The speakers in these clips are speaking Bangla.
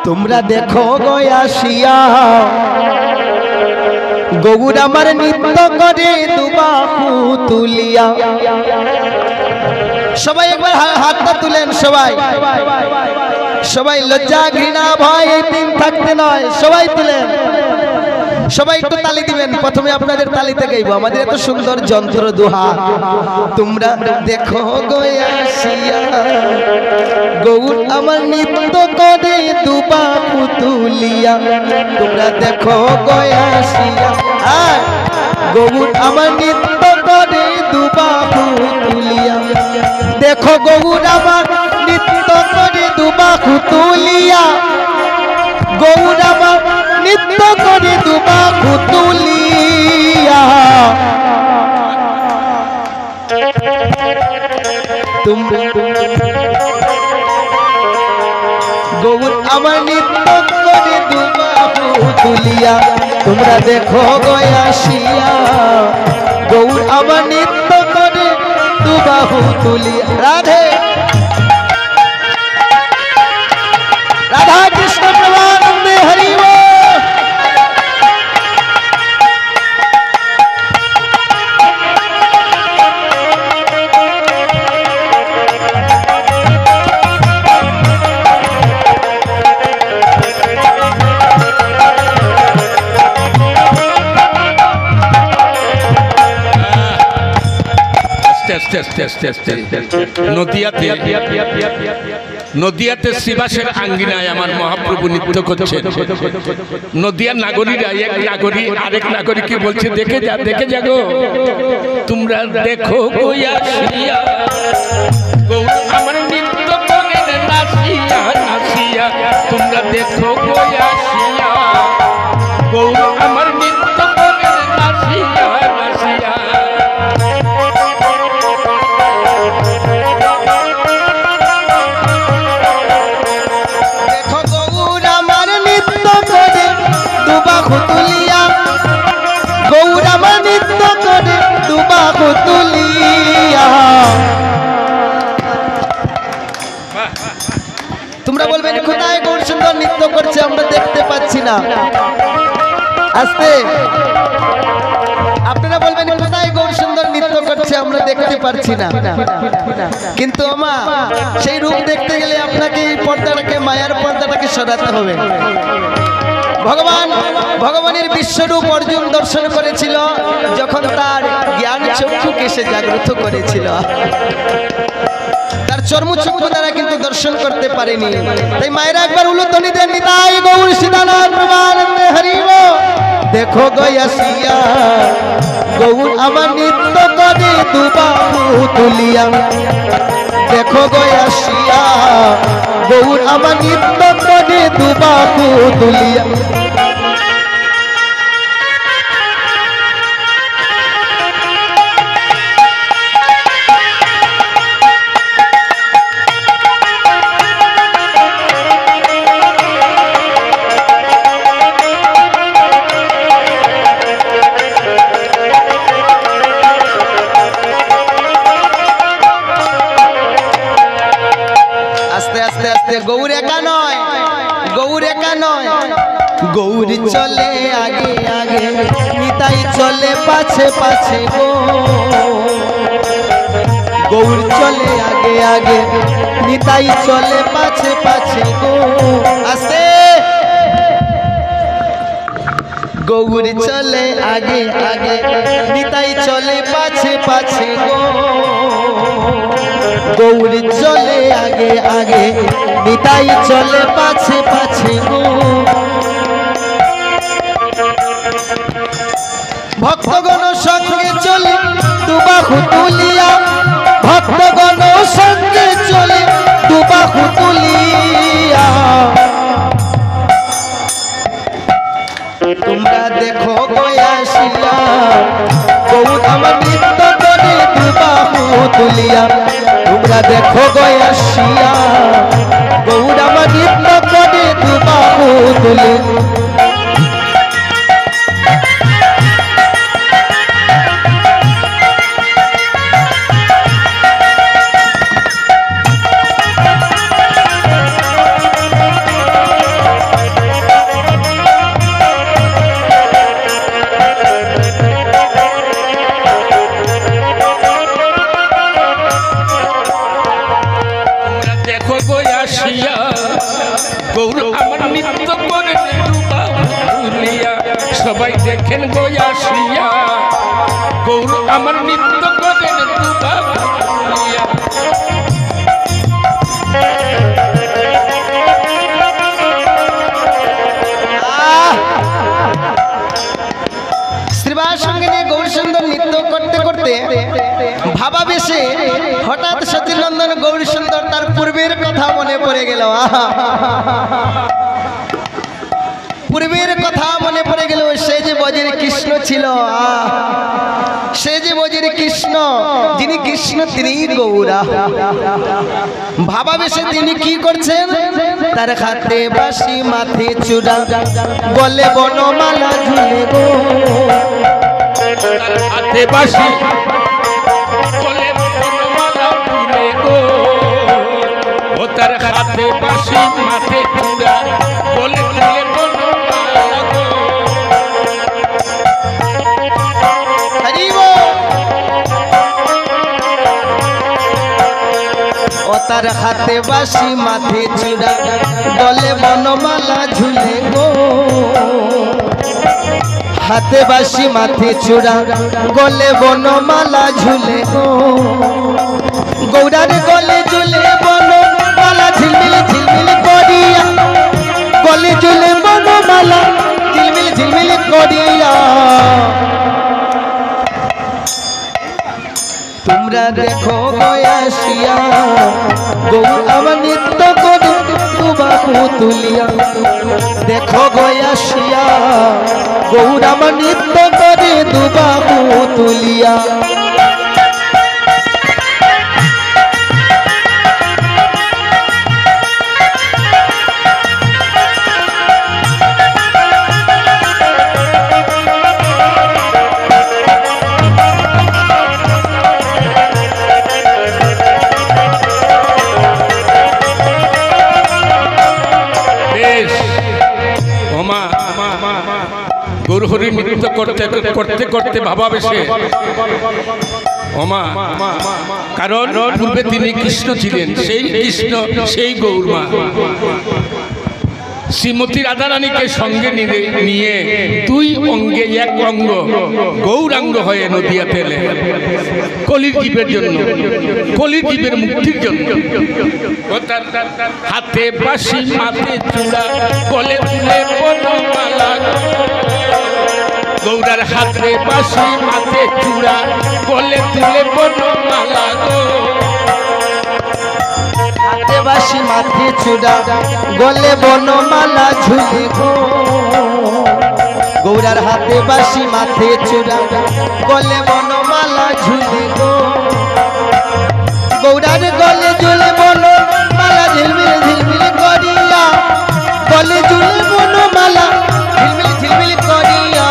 তোমরা দেখো গয়াসিয়া গৌর আমার নৃত্য করে দুবাহু তুলিয়া। সবাই একবার হাতটা তুলেন, সবাই সবাই লজ্জা ঘৃণা ভয় এই দিন থাকতে নয়, সবাই তুলেন, সবাই একটু তালি দিবেন। প্রথমে আপনাদের তালিতে গাইবো, আমাদের এত সুন্দর যন্ত্র দোহা। তোমরা দেখো গয়াসিয়া গৌর আমার নৃত্য করে দুবাহু তুলিয়া। তোমরা দেখো গয়াসিয়া গৌর আমার নৃত্য করে দুবাহু তুলিয়া। দেখো গৌর আমার নৃত্য করে দুবাহু তুলিয়া। গৌর আমার নৃত্য করে দুবাহু তুলিয়া। তোমরা গৌর আমার নৃত্য করে দুবাহু তুলিয়া। তোমরা দেখো গয়াসিয়া গৌর আমার নৃত্য করে দুবাহু তুলিয়া। রাধে রাধা কৃষ্ণ প্রেমানন্দে হরি বল। নদিয়াতে শিবাসের আঙ্গিনায় আমার মহাপ্রভু নৃত্য করছেন। নদিয়ার নাগরীরা এক নাগরী আরেক নাগরীকে বলছে দেখে যা, দেখে যা গো, তোমরা দেখো গয়াসিয়া গৌর আমার নৃত্য করে নাচিয়া নাচিয়া। তোমরা দেখো গয়াসিয়া গৌর আমার নৃত্য করে নাচিয়া নাচিয়া। দুবাহু তুলিয়া গৌর আমার নৃত্য করে দুবাহু তুলিয়া। তোমরা বলবেন কোথায় গৌর সুন্দর নৃত্য করছে, আমরা দেখতে পাচ্ছি না। আস্তে আপনারা বলবেন কোথায় গৌর সুন্দর নৃত্য করছে, আমরা দেখতে পাচ্ছি না। কিন্তু আমা সেই রূপ দেখতে গেলে আপনাকে এই পর্দাটাকে, মায়ার পর্দাটাকে সরাতে হবে। ভগবানের বিশ্বরূপ অর্জুন দর্শন করেছিল যখন তার জ্ঞান চক্ষুকে এসে জাগ্রত করেছিল। তার চর্মচক্ষু দ্বারা কিন্তু দর্শন করতে পারেনি। তাই মায়েরা একবার উলুধ্বনি দেন, নিতাই গৌর সীতানাথ প্রেমানন্দে হরি বল। দেখো গয়াসিয়া গৌর আমার নৃত্য করে দুবাহু তুলিয়া। দেখো গয়াসিয়া গৌর আমার নৃত্য করে দুবাহু তুলিয়া। গৌর একা নয়, গৌর একা নয়, গৌর চলে আগে আগে, নিতাই চলে পাছে পাছে গো। গৌর চলে আগে আগে, নিতাই চলে পাছে পাছে গো। আস্তে গৌর চলে আগে আগে, নিতাই চলে পাছে পাছে গো। গৌর চলে আগে আগে, নিতাই চলে পাছে পাছে গো। ভক্তগণ সঙ্গে চলে দুবাহু তুলিয়া। ভক্তগণ সঙ্গে চলে দুবাহু তুলিয়া। তোমরা দেখো গয়াসিয়া গৌর আমার নৃত্য করে দুবাহু তুলিয়া। তোমরা দেখো গয়াসিয়া গৌর আমার নৃত্য করে দুবাহু তুলিয়া। গৌর আমার নৃত্য করে তুলিয়া সবাই দেখেন গো আসিয়া গৌর আমার নৃত্য করে তুলিয়া শ্রীবাস সঙ্গে নিয়ে গৌর সুন্দর নৃত্য করতে করতে ভাবাবেশে হঠাৎ সচিনন্দন গৌর সুন্দর তার পূর্বের কথা মনে পড়ে গেল। পূর্বের কথা মনে পড়ে গেল, সে যে বজের কৃষ্ণ ছিল, সে যে বজের কৃষ্ণ, যিনি কৃষ্ণ তিনি গৌরা। ভাবাবেশে তিনি কি করছেন, তার হাতে বাঁশি মাথে চূড়া গলে বনমালা ঝুলে গো, হাতে বাঁশি গলে বনমালা ঝুলে গো, ও তার হাতে বাঁশি মাথে চূড়া গলে বনমালা গো। ও তার হাতে বাঁশি মাথে চূড়া গলে বনমালা ঝুলে গো, হাতে বাঁশি মাথে চূড়া গলে বনমালা ঝুলে গো, গৌরার গলে ঝুলে বনমালা ঝিলমিল ঝিলমিল করিয়া, গলে ঝুলে বনমালা ঝিলমিল ঝিলমিল করিয়া। তোমরা দেখো গয়াসিয়া গৌর আমার নৃত্য করে দুবাহু তুলিয়া, দেখো গয়াসিয়া গৌর আমার নৃত্য করে দুবাহু তুলিয়া। গৌরহরি নৃত্য করতে করতে করতে ভাবাবেশে ওমা, কারণ পূর্বে তিনি কৃষ্ণ ছিলেন, সেই কৃষ্ণ সেই গৌরমা শ্রীমতী রাধারানীকে সঙ্গে নিয়ে দুই অঙ্গে এক অঙ্গ গৌরাঙ্গ হয়ে নদিয়াতে এলেন কলির জীবের জন্য, কলির জীবের মুক্তির জন্য। হাতে বাঁশি মাথে চূড়া গলে তুলে বনমালা, গৌরার হাতে বাঁশি মাথে চূড়া গলে তুলে বনমালা গো, হাতে বাঁশি মাথে চূড়া গলে বনমালা ঝুলে গো, গৌরার হাতে বাঁশি মাথে চূড়া গলে বনমালা ঝুলে গো, গৌরার গলে ঝুলে বনমালা ঝিলমিল ঝিলমিল করিয়া, গলে ঝুলে বনমালা ঝিলমিল ঝিলমিল করিয়া।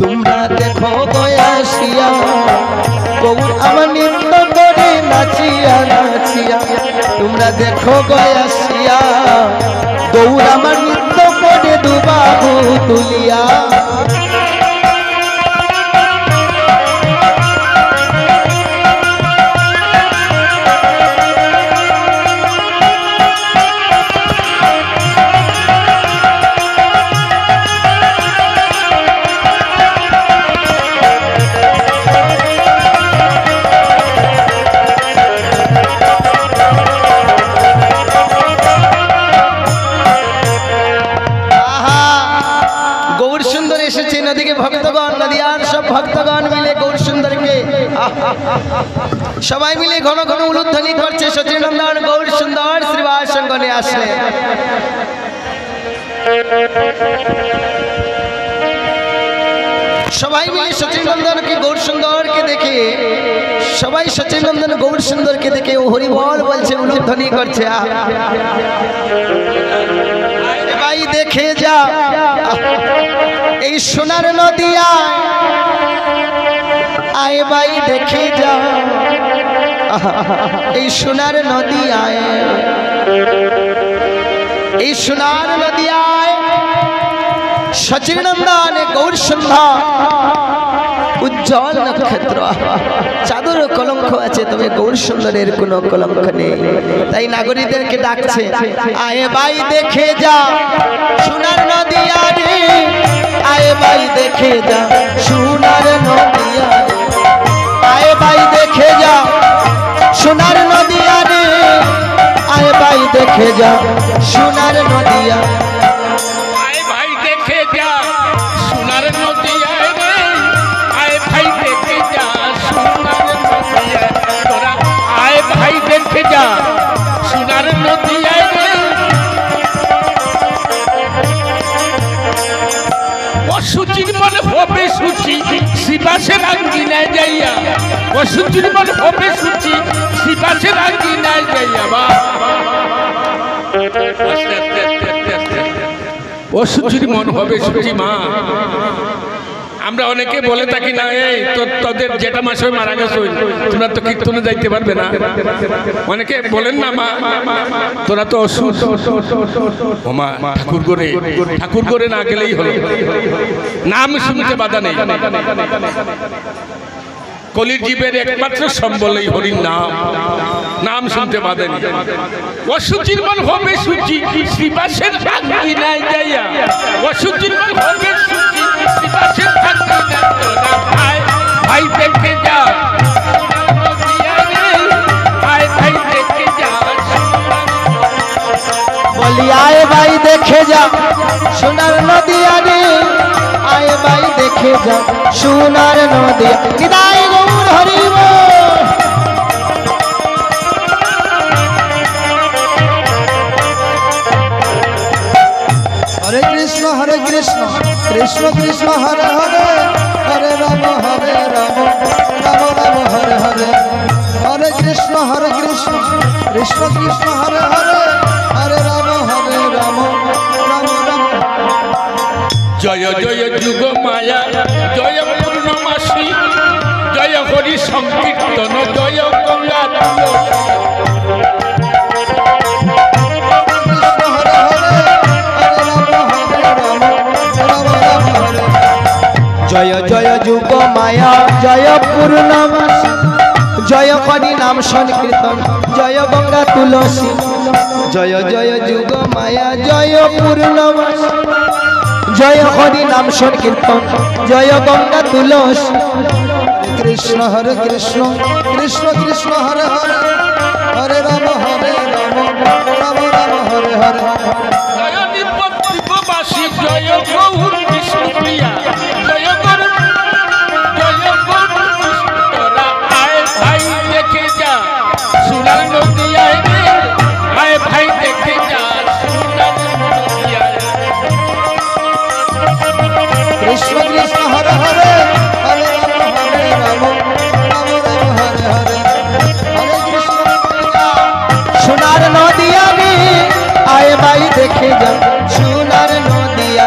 তোমরা দেখো গয়াসিয়া গৌর আমার নৃত্য করে নাচিয়া নাচিয়া, তোমরা দেখো গয়াসিয়া গৌর আমার নৃত্য করে দুবাহু তুলিয়া। সবাই মিলে ঘন ঘন উলুধ্বনি করছে, সচিনন্দন গৌর সুন্দর শ্রীবাস সঙ্গনে আসলে। সবাই মিলে সচিনন্দনকে গৌর সুন্দরকে দেখে, সবাই সচিনন্দন গৌর সুন্দরকে দেখে ও হরিবল বলছে, উলুধ্বনি করছে। ভাই দেখে যা এই সোনার নদিয়া, আয় ভাই দেখে যা এই সোনার নদিয়ায়, এই সোনার নদিয়ায় সচিনন্দন গৌর সুন্দর উজ্জ্বল নক্ষত্র, চাদর কলঙ্ক আছে তবে গৌর সুন্দরের কোনো কলঙ্ক নেই। তাই নাগরীদেরকে ডাকছে, আয়ে ভাই দেখে যা সোনার নদিয়া রে, আয়ে ভাই দেখে যা সোনার নদিয়া রে, আয়ে ভাই দেখে যা সোনার নদিয়া রে, আয়ে ভাই দেখে যা সোনার নদিয়া। আয় ভাই দেখে যা সোনার নদিয়া রে, আয় ভাই দেখে যা সোনার নদিয়া, তোরা আয় ভাই দেখে যা সোনার নদিয়া রে। অসুচির মনে হবে সুচি শিবাসের আঙ্গিনায় যাইয়া, অসুচির মনে হবে সুচি শিবাসের আঙ্গিনায় যাইয়া। বা অসুচির মন হবে সুচি মা। আমরা অনেকে বলে থাকি না, এই তোদের যেটা মাসে মারা গেছে তোমরা তো কীর্তনে যাইতে পারবে না। অনেকে বলেন না মা তোরা তো অসুস্থ, ও মা ঠাকুর করে না গেলেই হলো, নাম শুনতে বাধা নেই। কলির জীবের একমাত্র সম্বলই হরির নাম, নাম শুনতে বাধা নেই। অসুচির মন হবে সুচি শিবাসের আঙ্গিনায় যাইয়া, অসুচির মন হবে সুচি শিবাসের আঙ্গিনায়। তোরা আয় ভাই দেখে যা আয় ভাই দেখে যা, বলি আয়ে ভাই দেখে যা সোনার নদিয়া রে, আয়ে ভাই দেখে যা সোনার নদিয়া। নিতাই গৌর হরি বল। হরে কৃষ্ণ কৃষ্ণ কৃষ্ণ হরে হরে, হরে রাম রাম রাম হরে হরে, হরে কৃষ্ণ কৃষ্ণ কৃষ্ণ হরে হরে, হরে রাম রাম রাম রাম। জয় জয় যুগ মায়া জয় পূর্ণমাসী, জয় হরি সংকীর্তন জয় গঙ্গা জয় জয় যুগ মায়া জয় পূর্ণমাসী, জয় হরি নাম সংকীর্তন জয় গঙ্গা তুলসী। জয় জয় যুগ মায়া জয় পূর্ণমাসী, জয় হরি নাম সংকীর্তন জয় গঙ্গা তুলসী। কৃষ্ণ কৃষ্ণ কৃষ্ণ হরে হরে, হরে রাম রাম রাম হরে হরে। জয় নিপতিবাসী জয় গৌর বিষ্ণুপ্রিয়া, জয় গৌর বিষ্ণু। তোরা আয় ভাই দেখে যা সোনার নদিয়ায় রে, আয় ভাই দেখে যা সোনার নদিয়ায়। কৃষ্ণ কৃষ্ণ হরে হরে, হরে রাম রাম রাম হরে হরে, হরে কৃষ্ণ সোনার নদিয়া রে, আয়ে ভাই দেখে যা সোনার নদিয়া।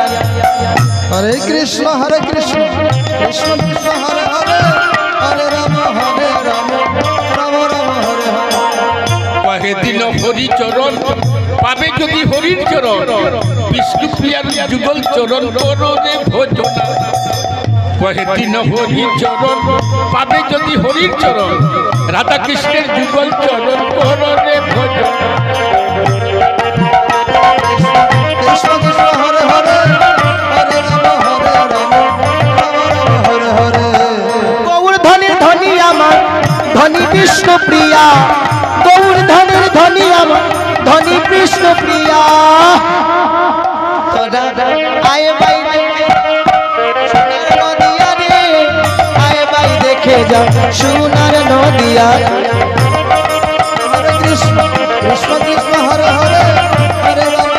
হরে কৃষ্ণ কৃষ্ণ কৃষ্ণ হরে হরে, হরে রাম রাম রাম হরে হরে। কহে দিন হরি চরণ পাবে যদি হরির চরণ, বিষ্ণুপ্রিয়ার যুগল চরণ করোরে ভোজনা। কহে দিন হরি চরণ পাবে যদি হরির চরণ, রাধা কৃষ্ণের যুগল চরণ করোরে ভোজনা। কৃষ্ণ কৃষ্ণ হরে হরে, হরে রাম রাম হরে হরে। গৌর ধনের ধনী আমার ধনী বিষ্ণু প্রিয়া, গৌর ধনের ধনী আমার ধনী কৃষ্ণ প্রিয়া। তোরা আয়ে ভাই দেখে সোনার নদিয়া রে, আয়ে ভাই দেখে যা সোনার নদিয়া। হরে কৃষ্ণ কৃষ্ণ হরে হরে, হরে রাম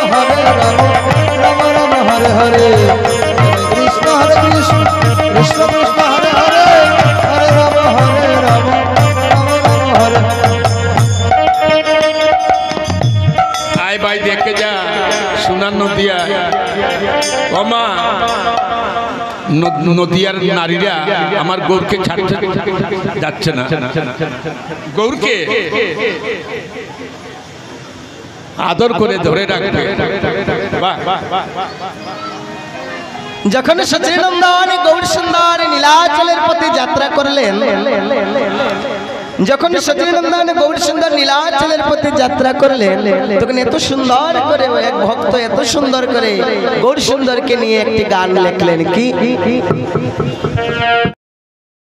রাম রাম হরে হরে। হরে কৃষ্ণ কৃষ্ণ হরে হরে, হরে রাম রাম রাম হরে হরে। আয় ভাই দেখে যা সোনার নদিয়া। ওমা নদিয়ার নারীরা আমার গৌরকে ছাড়তে যাচ্ছে না, গৌরকে আদর করে ধরে রাখবে। বাহ যখন সচিনন্দন গৌর সুন্দর নীলাচলের পথে যাত্রা করলেন, যখন সচিনন্দন গৌর সুন্দর নীলাচলের পথে যাত্রা করলেন, তখন এত সুন্দর করে এক ভক্ত এত সুন্দর করে গৌর সুন্দরকে নিয়ে একটি গান লিখলেন। কি